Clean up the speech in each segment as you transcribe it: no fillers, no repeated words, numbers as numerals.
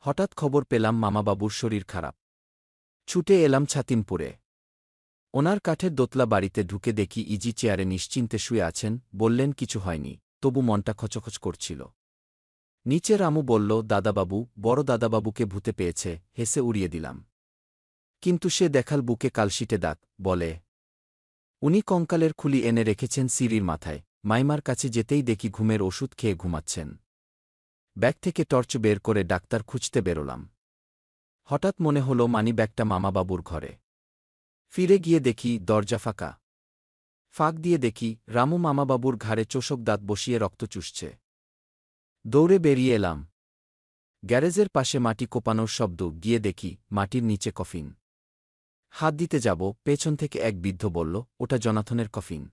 হঠাৎ খবর পেলাম মামাবাবুর শরীর খারাপ। ছুটে এলাম ছাতিমপুরে। ওনার কাঠের দোতলা বাড়িতে ঢুকে দেখি ইজি চেয়ারে নিশ্চিন্তে শুয়ে আছেন। বললেন কিছু হয়নি, তবু মনটা খচখচ করছিল। নিচে রামু বলল, দাদাবাবু, বড় দাদাবাবুকে ভূতে পেয়েছে। হেসে উড়িয়ে দিলাম। কিন্তু সে দেখাল বুকে কালশিটে দাগ। বলে, উনি কঙ্কালের খুলি এনে রেখেছেন সিঁড়ির মাথায়। মাইমার কাছে যেতেই দেখি ঘুমের ওষুধ খেয়ে ঘুমাচ্ছেন। ব্যাগ থেকে টর্চ বের করে ডাক্তার খুঁজতে বেরোলাম। হঠাৎ মনে হল মানিব্যাগটা মামাবাবুর ঘরে। ফিরে গিয়ে দেখি দরজা ফাঁকা। ফাঁক দিয়ে দেখি রামু মামাবাবুর ঘাড়ে চোষক দাঁত বসিয়ে রক্ত চুষছে। দৌড়ে বেরিয়ে এলাম। গ্যারেজের পাশে মাটি কোপানোর শব্দ। গিয়ে দেখি মাটির নিচে কফিন। হাত দিতে যাব, পেছন থেকে এক বৃদ্ধ বলল, ওটা জনাথনের কফিন।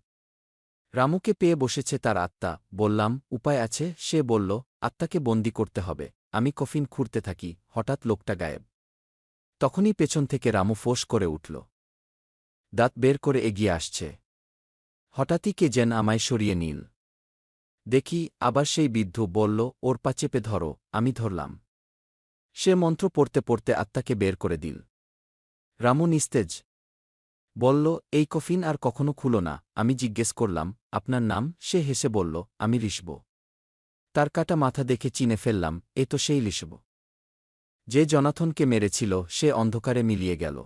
রামুকে পেয়ে বসেছে তার আত্মা। বললাম, উপায় আছে? সে বলল, আত্মাকে বন্দি করতে হবে। আমি কফিন খুঁড়তে থাকি। হঠাৎ লোকটা গায়েব। তখনই পেছন থেকে রামু ফোঁস করে উঠল। দাঁত বের করে এগিয়ে আসছে। হঠাৎই কে যেন আমায় সরিয়ে নিল। দেখি আবার সেই বৃদ্ধ। বলল, ওর পা চেপে ধরো। আমি ধরলাম। সে মন্ত্র পড়তে পড়তে আত্মাকে বের করে দিল। রামু নিস্তেজ। বলল, এই কফিন আর কখনো খুলো না। আমি জিজ্ঞেস করলাম, আপনার নাম? সে হেসে বলল, আমি ঋষভ। তার কাটা মাথা দেখে চিনে ফেললাম, এ তো সেই ঋষভ যে জনাথনকে মেরেছিল। সে অন্ধকারে মিলিয়ে গেল।